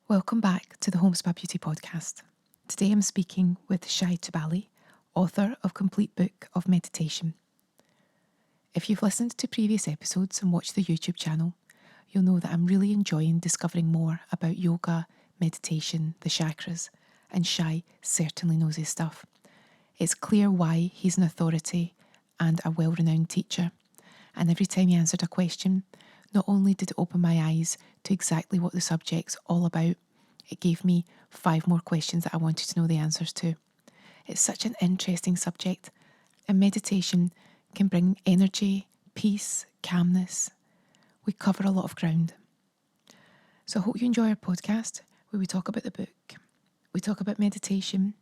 Welcome back to the Homespa Beauty Podcast. Today I'm speaking with Shai Tubali, author of Complete Book of Meditation. If you've listened to previous episodes and watched the YouTube channel, you'll know that I'm really enjoying discovering more about yoga, meditation, the chakras, and Shai certainly knows his stuff. It's clear why he's an authority and a well-renowned teacher, and every time he answered a question, not only did it open my eyes to exactly what the subject's all about, it gave me 5 more questions that I wanted to know the answers to. It's such an interesting subject, and meditation can bring energy, peace, calmness. We cover a lot of ground. So I hope you enjoy our podcast where we talk about the book, we talk about meditation,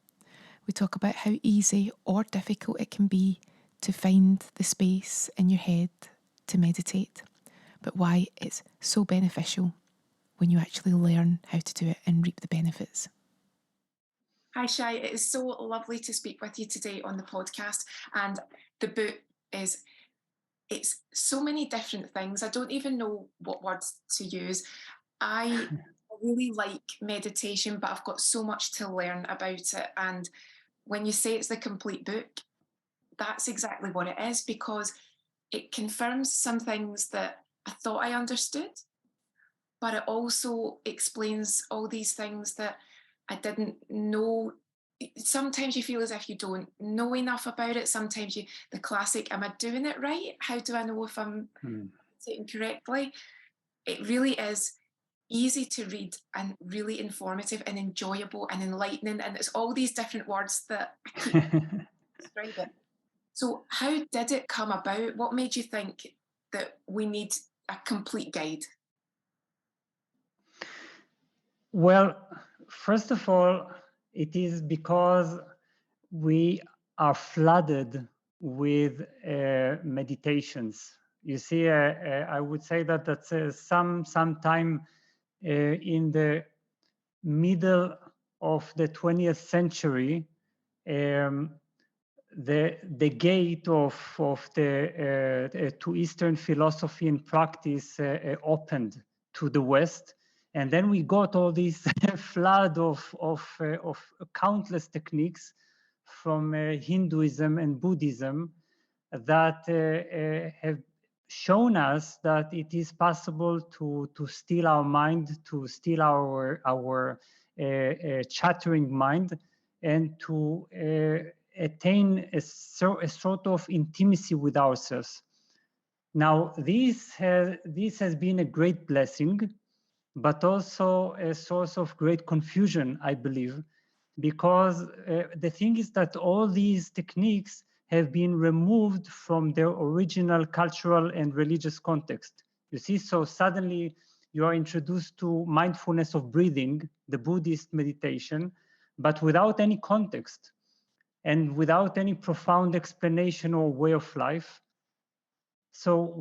we talk about how easy or difficult it can be to find the space in your head to meditate, but why it's so beneficial when you actually learn how to do it and reap the benefits. Hi Shai, it is so lovely to speak with you today on the podcast, and the book it's so many different things. I don't even know what words to use. I really like meditation, but I've got so much to learn about it, and when you say it's the complete book, that's exactly what it is, because it confirms some things that I thought I understood, but it also explains all these things that I didn't know. Sometimes you feel as if you don't know enough about it. Sometimes the classic, am I doing it right? How do I know if I'm doing it correctly? It really is easy to read and really informative and enjoyable and enlightening. And it's all these different words that I keep describing. So how did it come about? What made you think that we need a complete guide? Well, first of all, it is because we are flooded with meditations. You see, I would say that that's sometime in the middle of the 20th century, the gate of the to Eastern philosophy and practice opened to the West, and then we got all this flood of countless techniques from Hinduism and Buddhism that have shown us that it is possible to still our mind, to still our chattering mind, and to attain a sort of intimacy with ourselves. Now, this has been a great blessing, but also a source of great confusion, I believe, because the thing is that all these techniques have been removed from their original cultural and religious context. You see, so suddenly you are introduced to mindfulness of breathing, the Buddhist meditation, but without any context and without any profound explanation or way of life. So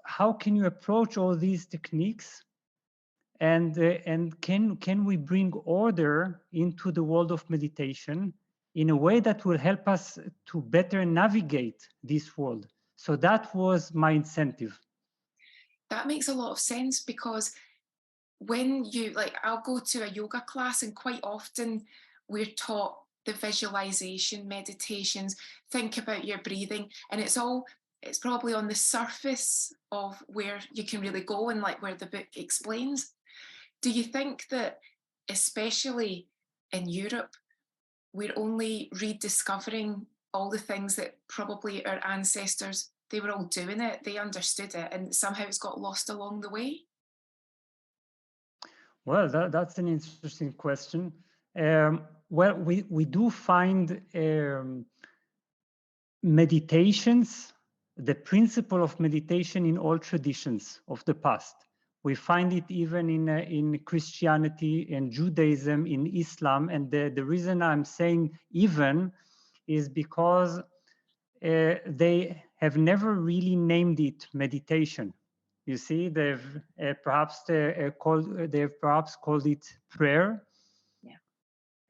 how can you approach all these techniques? And can we bring order into the world of meditation in a way that will help us to better navigate this world? So that was my incentive. That makes a lot of sense, because when I'll go to a yoga class, and quite often we're taught the visualization meditations, think about your breathing, and it's probably on the surface of where you can really go, and like where the book explains. Do you think that, especially in Europe, we're only rediscovering all the things that probably our ancestors, they were all doing it, they understood it, and somehow it's got lost along the way? Well, that's an interesting question. Well, we do find meditations, the principle of meditation in all traditions of the past. We find it even in Christianity and Judaism, in Islam. And the reason I'm saying even is because they have never really named it meditation. You see, they've perhaps called it prayer,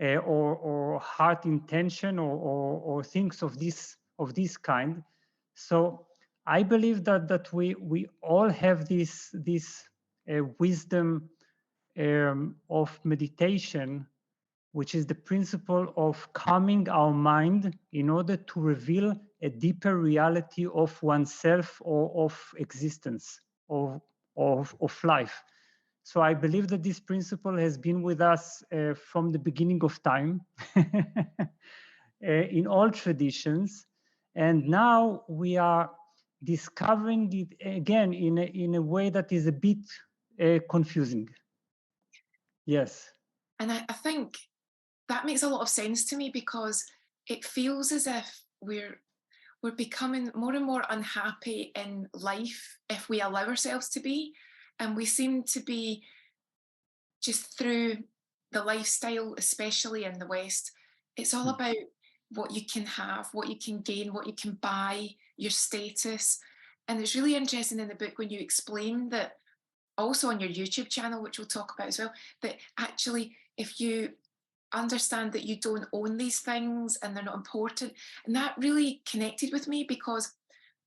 or heart intention, or things of this kind. So I believe that we all have this wisdom of meditation, which is the principle of calming our mind in order to reveal a deeper reality of oneself or of existence, of life. So I believe that this principle has been with us from the beginning of time in all traditions. And now we are discovering it again in a way that is a bit confusing. Yes. And I think that makes a lot of sense to me, because it feels as if we're becoming more and more unhappy in life if we allow ourselves to be. And we seem to be, just through the lifestyle, especially in the West, it's all about what you can have, what you can gain, what you can buy, your status. And it's really interesting in the book when you explain that, also on your YouTube channel, which we'll talk about as well, that actually if you understand that you don't own these things and they're not important. And that really connected with me, because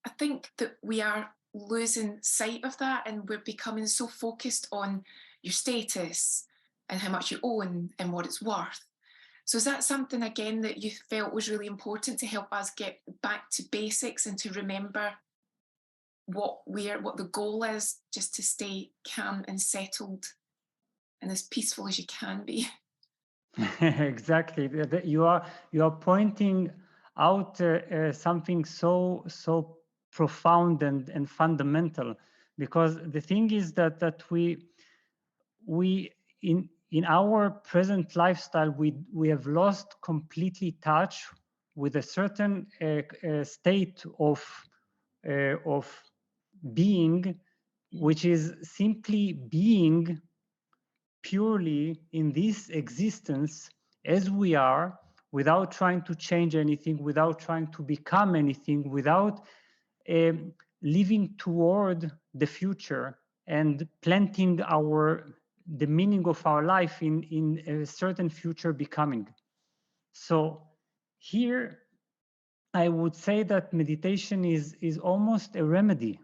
I think that we are losing sight of that, and we're becoming so focused on your status and how much you own and what it's worth. So is that something, again, that you felt was really important to help us get back to basics and to remember what the goal is, just to stay calm and settled and as peaceful as you can be? Exactly. You are pointing out something so profound and fundamental, because the thing is that we in our present lifestyle we have lost completely touch with a certain state of being, which is simply being purely in this existence as we are, without trying to change anything, without trying to become anything, without living toward the future and planting the meaning of our life in a certain future becoming. So here I would say that meditation is almost a remedy.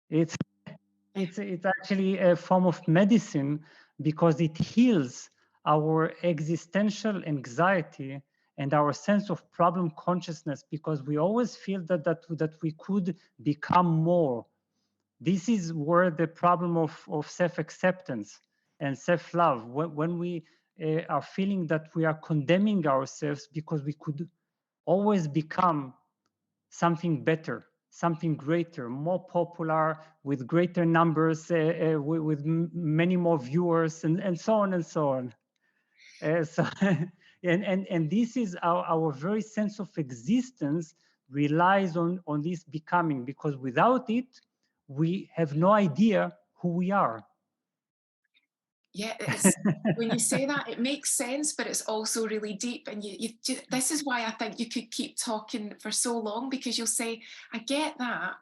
It's actually a form of medicine, because it heals our existential anxiety and our sense of problem consciousness, because we always feel that we could become more. This is where the problem of self-acceptance and self-love, when we are feeling that we are condemning ourselves because we could always become something better, something greater, more popular, with greater numbers, with many more viewers, and so on and so on. So, and this is our very sense of existence relies on this becoming, because without it, we have no idea who we are. Yeah, when you say that, it makes sense, but it's also really deep. And this is why I think you could keep talking for so long, because you'll say, I get that.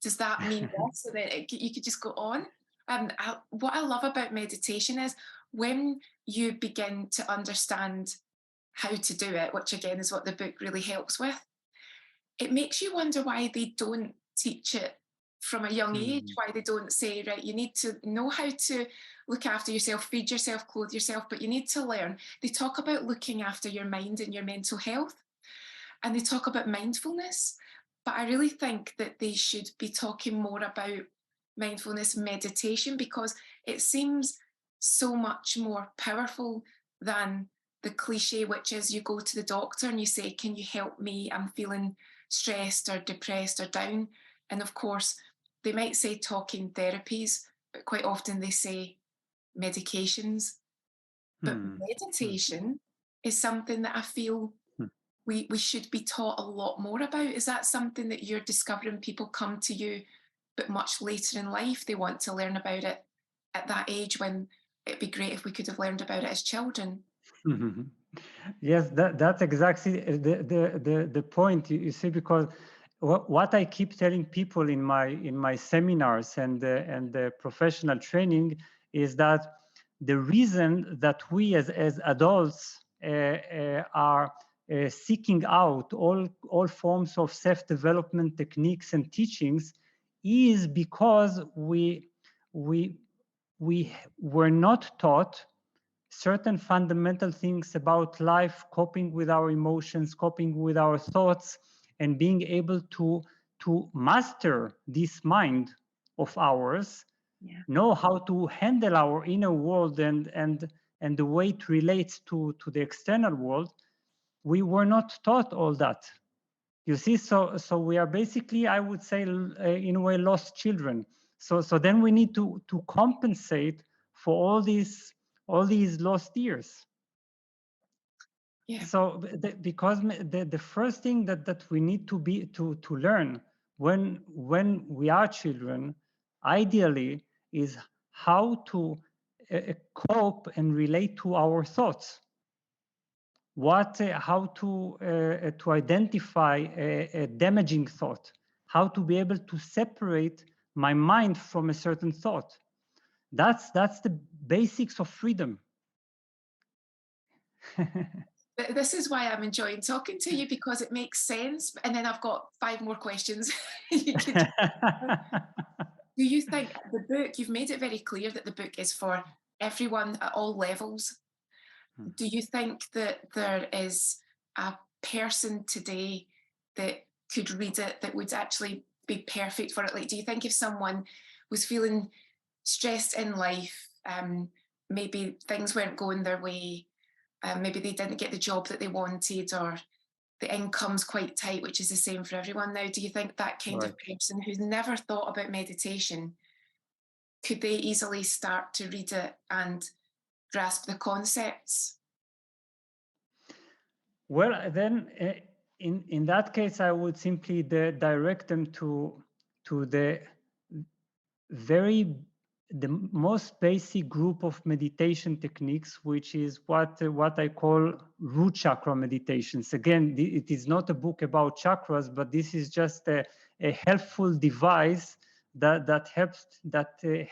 Does that mean this? So then you could just go on. What I love about meditation is when you begin to understand how to do it, which again is what the book really helps with, it makes you wonder why they don't teach it from a young age, why they don't say, right, you need to know how to look after yourself, feed yourself, clothe yourself, but you need to learn. They talk about looking after your mind and your mental health, and they talk about mindfulness, but I really think that they should be talking more about mindfulness meditation, because it seems so much more powerful than the cliche, which is you go to the doctor and you say, can you help me? I'm feeling stressed or depressed or down. And of course, they might say talking therapies, but quite often they say medications. But meditation is something that I feel we should be taught a lot more about. Is that something that you're discovering people come to you, but much later in life, they want to learn about it at that age, when it'd be great if we could have learned about it as children? Yes, that's exactly the point. You see, because what I keep telling people in my seminars and the professional training is that the reason that we as adults are seeking out all forms of self-development techniques and teachings is because we we were not taught certain fundamental things about life, coping with our emotions, coping with our thoughts, and being able to master this mind of ours, know how to handle our inner world and the way it relates to the external world. We were not taught all that. You see, so we are basically, I would say, in a way, lost children. So then we need to compensate for all these lost years. Yeah. So because the first thing that we need to learn when we are children, ideally, is how to cope and relate to our thoughts. How to identify a damaging thought, how to be able to separate my mind from a certain thought. That's the basics of freedom. This is why I'm enjoying talking to you, because it makes sense. And then I've got 5 more questions. Do you think the book, you've made it very clear that the book is for everyone at all levels. Do you think that there is a person today that could read it that would actually be perfect for it? Like, do you think if someone was feeling stressed in life, maybe things weren't going their way, maybe they didn't get the job that they wanted, or the income's quite tight, which is the same for everyone now, do you think that kind of person who's never thought about meditation, could they easily start to read it and grasp the concepts? Well, then in that case, I would simply direct them to the most basic group of meditation techniques, which is what I call root chakra meditations. Again, it is not a book about chakras, but this is just a helpful device that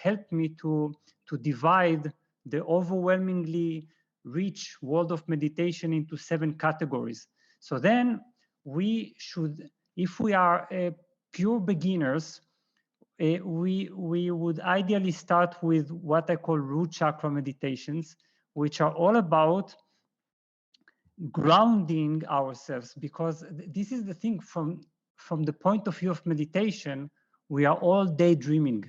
helped me to divide the overwhelmingly rich world of meditation into 7 categories. So then we should, if we are pure beginners, we would ideally start with what I call root chakra meditations, which are all about grounding ourselves, because this is the thing, from the point of view of meditation, we are all daydreaming.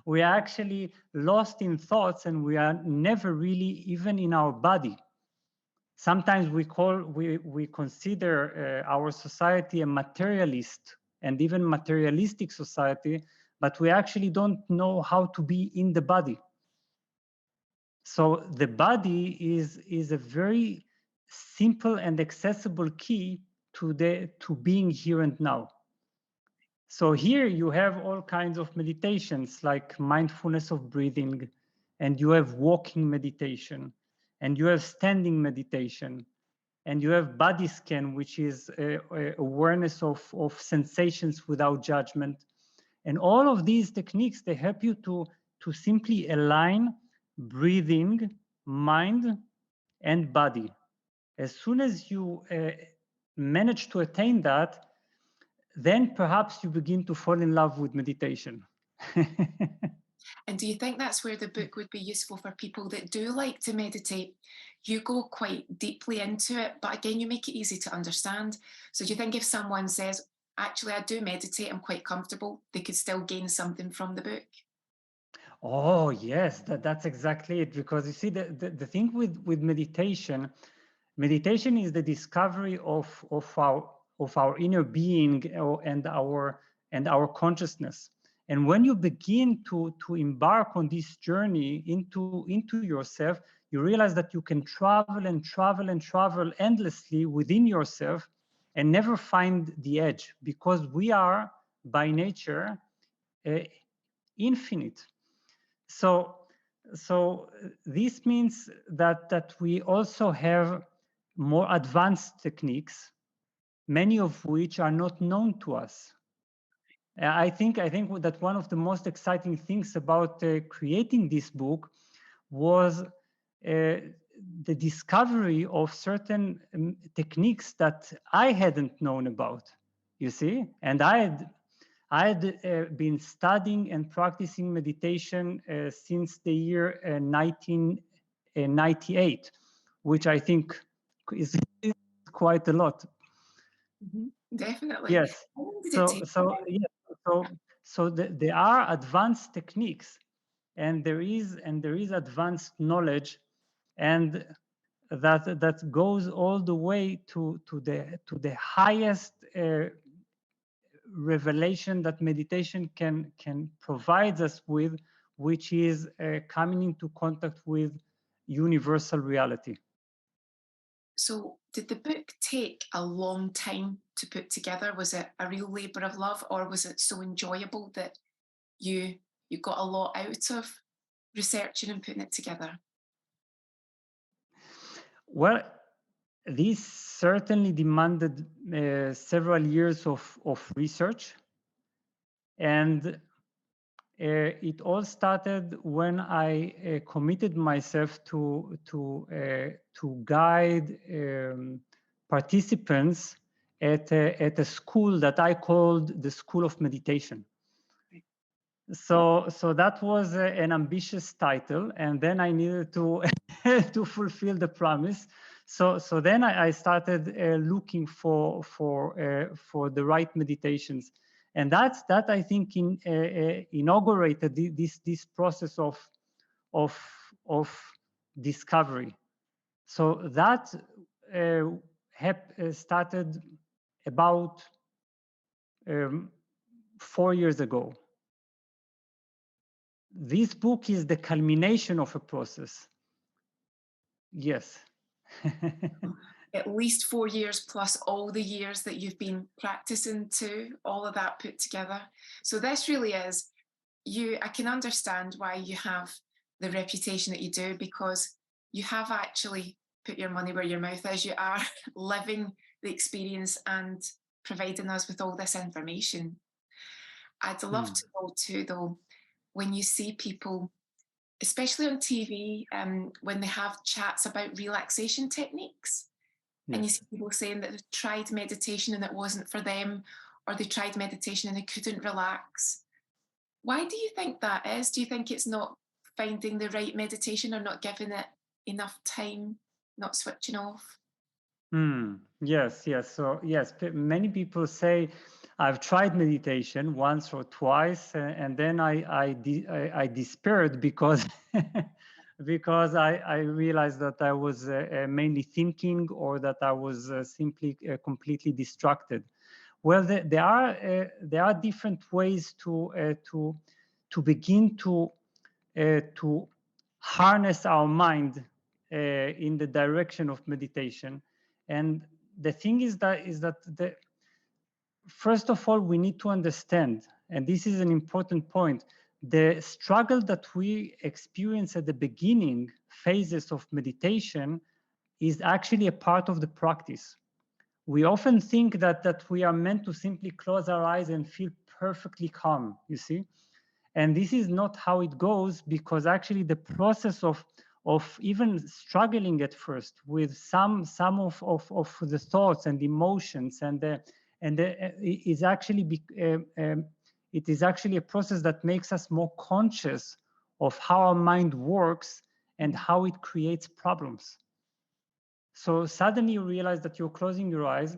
We are actually lost in thoughts, and we are never really even in our body. Sometimes we consider our society a materialist and even materialistic society, but we actually don't know how to be in the body. So the body is a very simple and accessible key to being here and now. So here you have all kinds of meditations like mindfulness of breathing, and you have walking meditation, and you have standing meditation, and you have body scan, which is awareness of sensations without judgment. And all of these techniques, they help you to simply align breathing, mind, and body. As soon as you manage to attain that, then perhaps you begin to fall in love with meditation. And do you think that's where the book would be useful for people that do like to meditate? You go quite deeply into it, but again, you make it easy to understand. So do you think if someone says, actually, I do meditate, I'm quite comfortable, they could still gain something from the book? Oh, yes, that's exactly it. Because you see, the thing with meditation is the discovery of our inner being and our consciousness. And when you begin to embark on this journey into yourself, you realize that you can travel and travel and travel endlessly within yourself and never find the edge, because we are by nature infinite. So this means that we also have more advanced techniques, many of which are not known to us. I think that one of the most exciting things about creating this book was the discovery of certain I had been studying and practicing meditation since the year 1998, which I think is quite a lot. Definitely. Yes. How long did it So take? yeah. So there are advanced techniques, and there is advanced knowledge, and that goes all the way to the highest revelation that meditation can provide us with, which is coming into contact with universal reality. So did the book take a long time to put together? Was it a real labor of love, or was it so enjoyable that you got a lot out of researching and putting it together? Well, this certainly demanded several years of research, and it all started when I committed myself to guide participants at a school that I called the School of Meditation. So that was an ambitious title, and then I needed to to fulfill the promise. So then I started looking for the right meditations, and that I think inaugurated this process of discovery. So that started about 4 years ago. This book is the culmination of a process. Yes. At least 4 years plus all the years that you've been practicing too, all of that put together. So this really is I can understand why you have the reputation that you do, because you have actually put your money where your mouth is. You are living the experience and providing us with all this information. I'd love to know too, though, when you see people, especially on TV, when they have chats about relaxation techniques, Yes. and you see people saying that they've tried meditation and it wasn't for them, or they tried meditation and they couldn't relax. Why do you think that is? Do you think it's not finding the right meditation, or not giving it enough time, not switching off? Yes. So yes, many people say, I've tried meditation once or twice, and then I despaired because because I realized that I was mainly thinking, or that I was simply completely distracted. Well, there are different ways to begin to harness our mind in the direction of meditation. And the thing is that first of all, we need to understand, and this is an important point, the struggle that we experience at the beginning phases of meditation is actually a part of the practice. We often think that we are meant to simply close our eyes and feel perfectly calm, you see? And this is not how it goes, because actually the process of even struggling at first with some of the thoughts and emotions is actually it is actually a process that makes us more conscious of how our mind works and how it creates problems. So suddenly you realize that you're closing your eyes,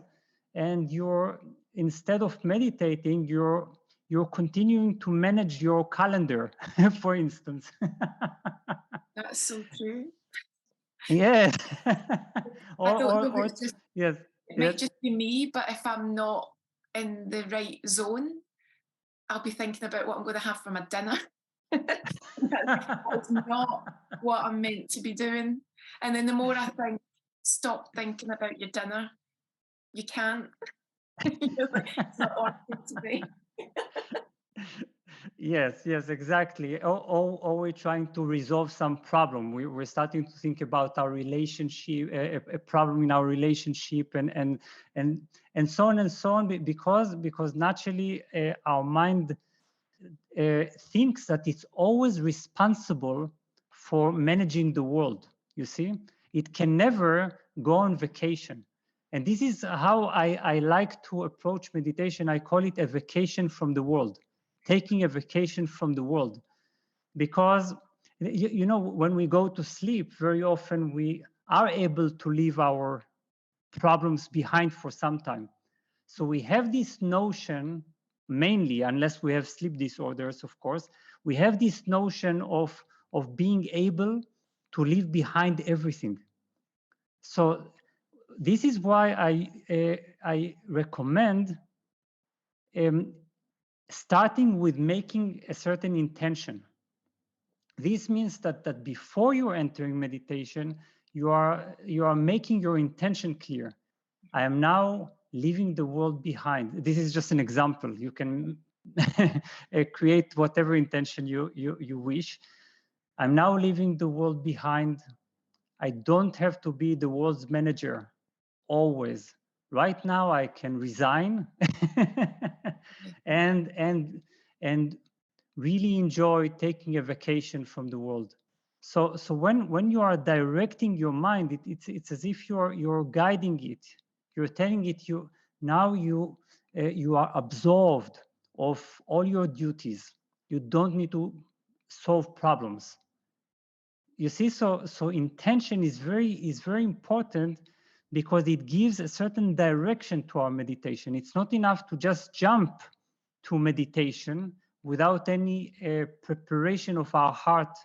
and instead of meditating, you're continuing to manage your calendar, for instance. That's so true. Yes. I don't know if it's just, Yes. it might just be me, but if I'm not in the right zone, I'll be thinking about what I'm going to have for my dinner. That's not what I'm meant to be doing. And then the more I think, stop thinking about your dinner, you can't. It's not ordered today. Yes, exactly. Always trying to resolve some problem. We're starting to think about our relationship, a problem in our relationship, and so on and so on, because naturally our mind thinks that it's always responsible for managing the world. You see, it can never go on vacation. And this is how I like to approach meditation. I call it a vacation from the world, taking a vacation from the world. Because, you know, when we go to sleep, very often we are able to leave our problems behind for some time. So we have this notion, mainly, unless we have sleep disorders, of course, we have this notion of being able to leave behind everything. So this is why I recommend starting with making a certain intention. This means that before you're entering meditation, you are making your intention clear. I am now leaving the world behind. This is just an example. You can create whatever intention you wish. I'm now leaving the world behind. I don't have to be the world's manager always. Right now, I can resign and really enjoy taking a vacation from the world. So when you are directing your mind, it's as if you're guiding it. You're telling it you are absolved of all your duties. You don't need to solve problems. You see, so intention is very important, because it gives a certain direction to our meditation. It's not enough to just jump to meditation without any preparation of our heart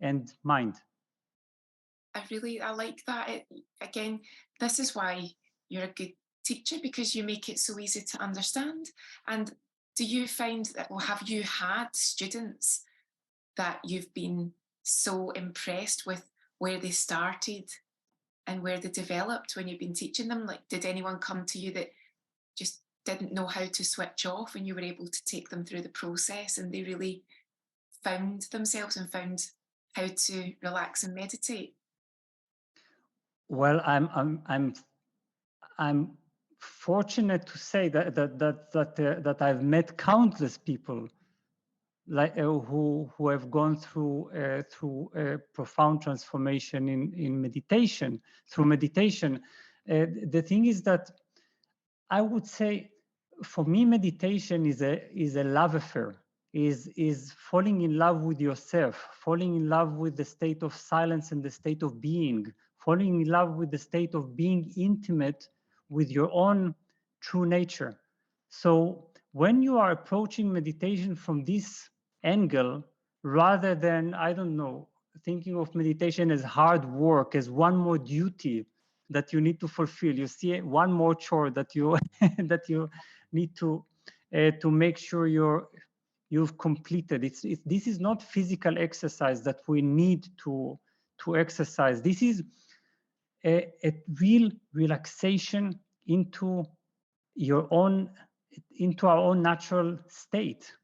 and mind. I like that. Again, this is why you're a good teacher, because you make it so easy to understand. And do you find that, well, have you had students that you've been so impressed with where they started and where they developed when you've been teaching them? Like, did anyone come to you that just didn't know how to switch off, and you were able to take them through the process and they really found themselves and found how to relax and meditate? Well, I'm fortunate to say that I've met countless people like who have gone through profound transformation in meditation, through meditation. The thing is that I would say, for me, meditation is a love affair. Is falling in love with yourself, falling in love with the state of silence and the state of being, falling in love with the state of being intimate with your own true nature. So when you are approaching meditation from this angle, rather than, I don't know, thinking of meditation as hard work, as one more duty that you need to fulfill, you see one more chore that you that you need to make sure you've completed. This is not physical exercise that we need to exercise. This is a real relaxation into our own natural state.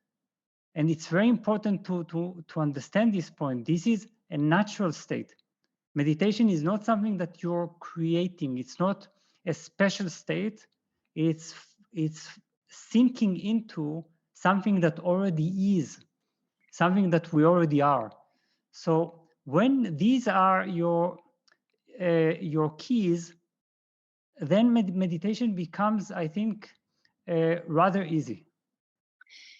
And it's very important to understand this point. This is a natural state. Meditation is not something that you're creating. It's not a special state. It's sinking into something that already is, something that we already are. So when these are your keys, then meditation becomes, I think, rather easy.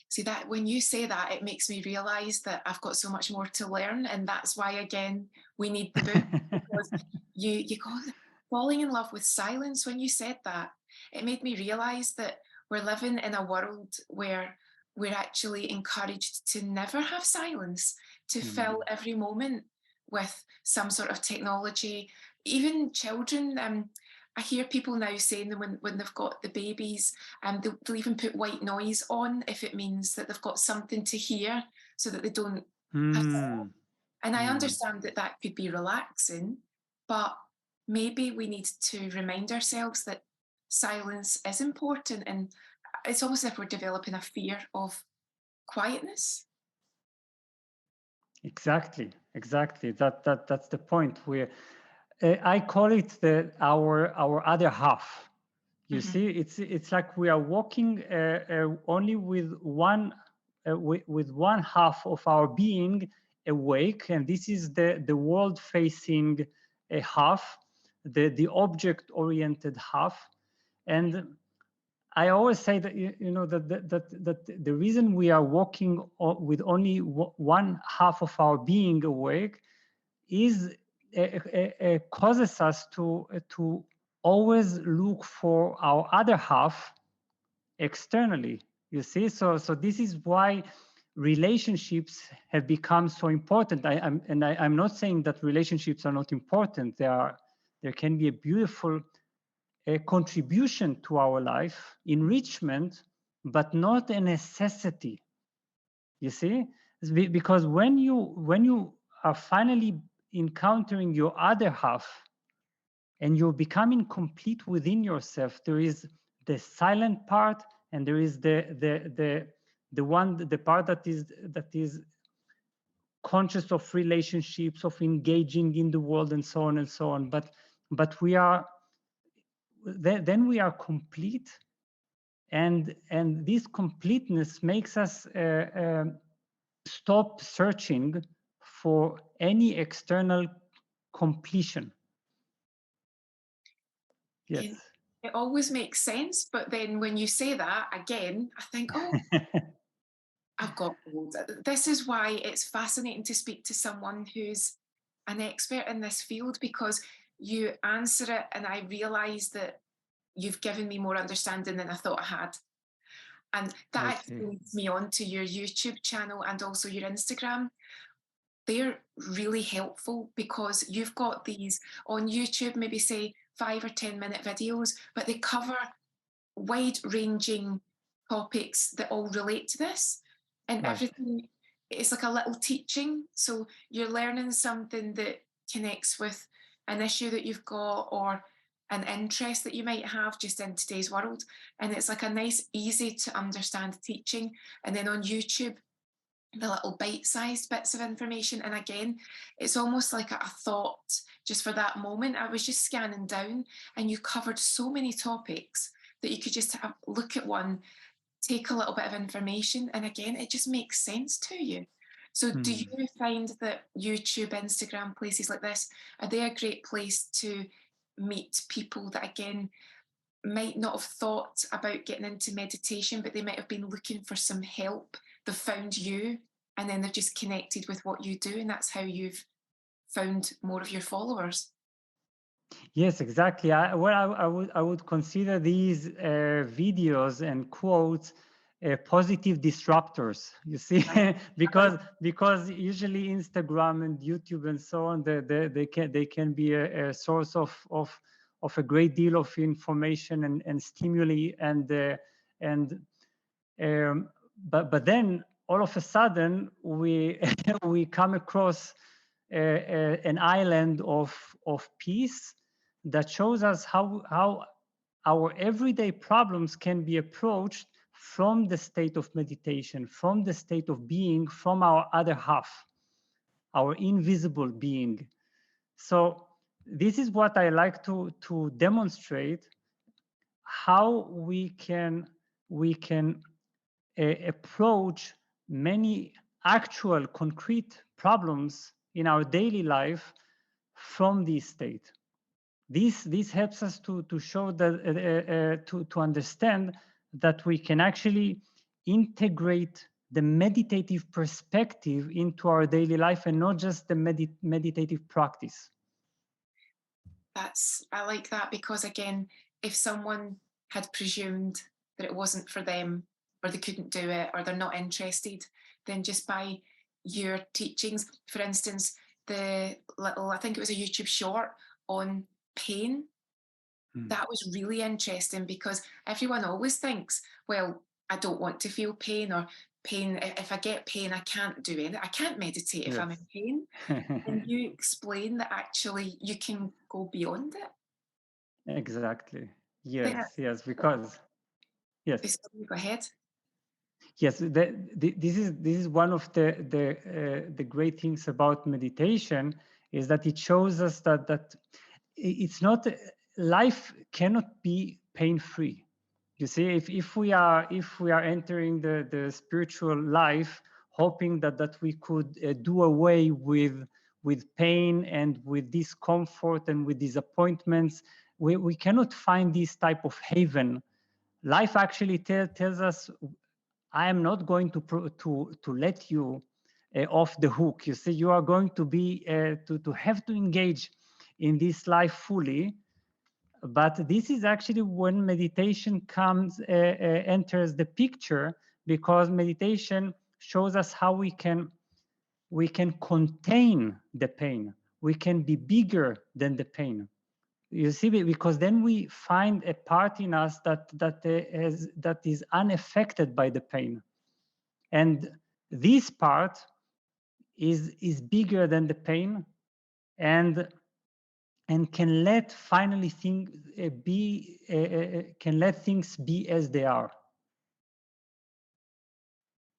See, that when you say that, it makes me realize that I've got so much more to learn, and that's why, again, we need the book. Because you call it falling in love with silence. When you said that, it made me realize that we're living in a world where we're actually encouraged to never have silence, to fill every moment with some sort of technology. Even children, I hear people now saying that when they've got the babies, they'll even put white noise on if it means that they've got something to hear, so that they don't have to. And I understand that that could be relaxing, but maybe we need to remind ourselves that silence is important, and it's almost as if we're developing a fear of quietness. Exactly. That's the point. I call it our other half. You see, it's like we are walking only with one half of our being awake, and this is the world facing half, the object oriented half, And I always say that that the reason we are walking with only one half of our being awake is causes us to always look for our other half externally. You see, so this is why relationships have become so important. I'm not saying that relationships are not important. There can be a beautiful contribution to our life, enrichment, but not a necessity. You see, because when you are finally encountering your other half and you're becoming complete within yourself, there is the silent part and there is the part that is conscious of relationships, of engaging in the world, and so on and so on. But we are then we are complete, and this completeness makes us stop searching for any external completion. Yes. It always makes sense, but then when you say that again, I think, oh, I've got gold. This is why it's fascinating to speak to someone who's an expert in this field, because you answer it and I realise that you've given me more understanding than I thought I had. And that actually leads me on to your YouTube channel and also your Instagram. They're really helpful because you've got these on YouTube, maybe say 5 or 10 minute videos, but they cover wide-ranging topics that all relate to this. And everything, it's like a little teaching. So you're learning something that connects with an issue that you've got or an interest that you might have just in today's world. And it's like a nice, easy to understand teaching. And then on YouTube, the little bite-sized bits of information. And again, it's almost like a thought just for that moment. I was just scanning down and you covered so many topics that you could just look at one, take a little bit of information, and again, it just makes sense to you. So do you find that YouTube, Instagram, places like this, are they a great place to meet people that, again, might not have thought about getting into meditation, but they might have been looking for some help? They've found you, and then they've just connected with what you do, and that's how you've found more of your followers. Yes, exactly. I would consider these videos and quotes positive disruptors. You see, because usually Instagram and YouTube and so on, they can be a source of a great deal of information and stimuli, but then all of a sudden we we come across an island of peace that shows us how our everyday problems can be approached from the state of meditation, from the state of being, from our other half, our invisible being. So this is what I like to demonstrate, how we can approach many actual concrete problems in our daily life from this state. This helps us to show that to understand that we can actually integrate the meditative perspective into our daily life and not just the meditative practice. I like that, because again, if someone had presumed that it wasn't for them, or they couldn't do it, or they're not interested, then just by your teachings, for instance, the little, I think it was a YouTube short on pain, that was really interesting, because everyone always thinks, well, I don't want to feel pain, or pain, if I get pain, I can't do anything. I can't meditate if I'm in pain. And you explain that actually you can go beyond it. Exactly. Yes, yes, because yes. Go ahead. Yes, this is one of the great things about meditation, is that it shows us that it's not, life cannot be pain-free. You see, if we are entering the spiritual life hoping that we could do away with pain and with discomfort and with disappointments, we cannot find this type of haven. Life actually tells us, I am not going to let you off the hook. You see, you are going to be to have to engage in this life fully. But this is actually when meditation comes enters the picture, because meditation shows us how we can contain the pain. We can be bigger than the pain. You see, because then we find a part in us that is unaffected by the pain, and this part is bigger than the pain, and can let finally things can let things be as they are.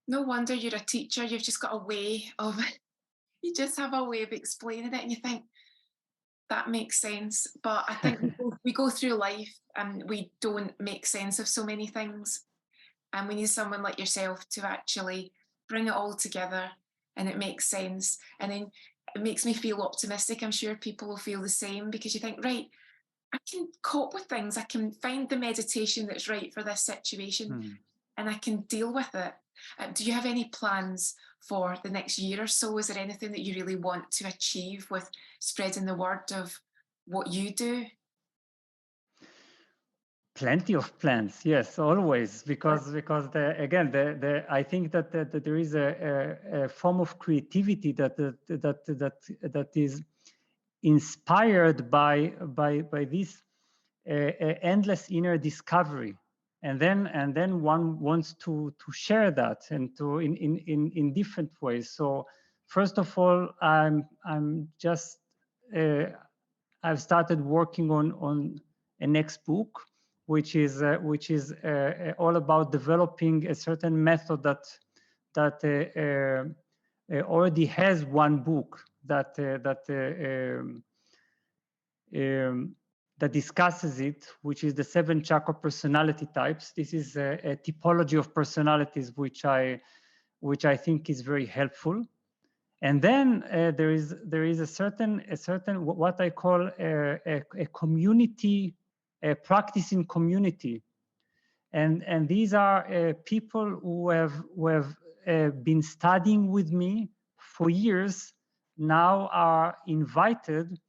No wonder you're a teacher. You've just got a way of, you just have a way of explaining it, and you think, that makes sense. But I think we go through life and we don't make sense of so many things. And we need someone like yourself to actually bring it all together, and it makes sense. And then it makes me feel optimistic. I'm sure people will feel the same, because you think, right, I can cope with things. I can find the meditation that's right for this situation, and I can deal with it. Do you have any plans for the next year or so? Is there anything that you really want to achieve with spreading the word of what you do? Plenty of plans, yes, always, because I think that there is a form of creativity that is inspired by this endless inner discovery, and then one wants to share that, and to in different ways. So first of all, I'm just I've started working on a next book, which is all about developing a certain method that already has one book that discusses it, which is the 7 chakra personality types. This is a typology of personalities, which I think is very helpful. And then there is a certain what I call a community, a practicing community, and these are people who have been studying with me for years, now are invited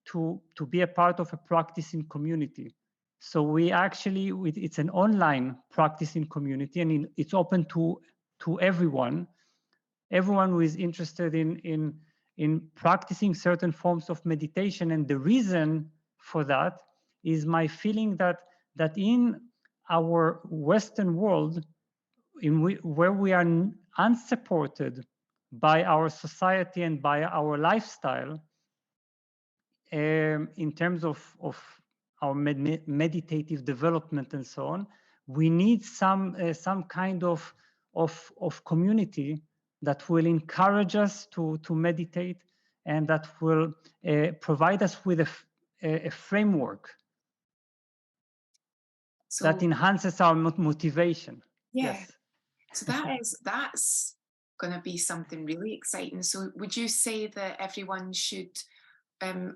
to be a part of a practicing community. So we actually, it's an online practicing community, and it's open to everyone who is interested in practicing certain forms of meditation. And the reason for that is my feeling that in our Western world, where we are unsupported by our society and by our lifestyle, in terms of our meditative development and so on, we need some kind of community that will encourage us to meditate, and that will provide us with a framework that enhances our motivation. Yeah. Yes. So that's going to be something really exciting. So would you say that everyone should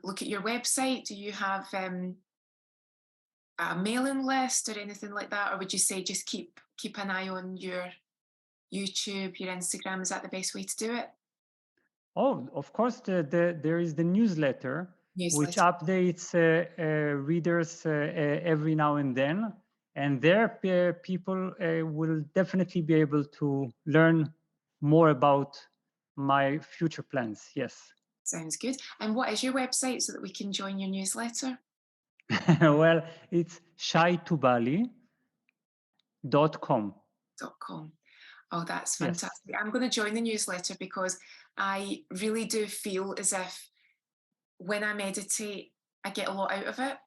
look at your website? Do you have a mailing list or anything like that? Or would you say just keep an eye on your YouTube, your Instagram? Is that the best way to do it? Oh, of course, there is the newsletter, which updates readers every now and then. And there people will definitely be able to learn more about my future plans. Yes. Sounds good. And what is your website so that we can join your newsletter? Well, it's shaitubali.com. Oh, that's fantastic. Yes. I'm going to join the newsletter, because I really do feel as if when I meditate, I get a lot out of it.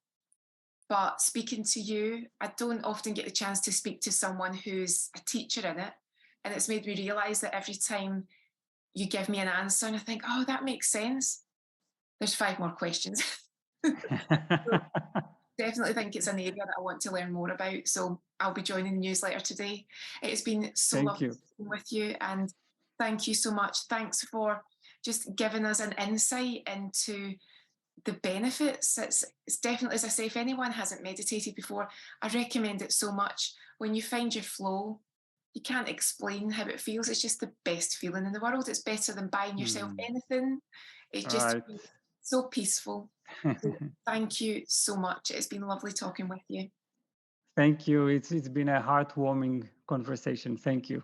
But speaking to you, I don't often get the chance to speak to someone who's a teacher in it. And it's made me realize that every time you give me an answer and I think, oh, that makes sense, there's 5 more questions. So definitely think it's an area that I want to learn more about. So I'll be joining the newsletter today. It's been so lovely speaking with you, and thank you so much. Thanks for just giving us an insight into the benefits. It's definitely, as I say, if anyone hasn't meditated before, I recommend it so much. When you find your flow, you can't explain how it feels. It's just the best feeling in the world. It's better than buying yourself anything. It just Right. feels so peaceful. So thank you so much. It's been lovely talking with you. Thank you. It's been a heartwarming conversation. Thank you.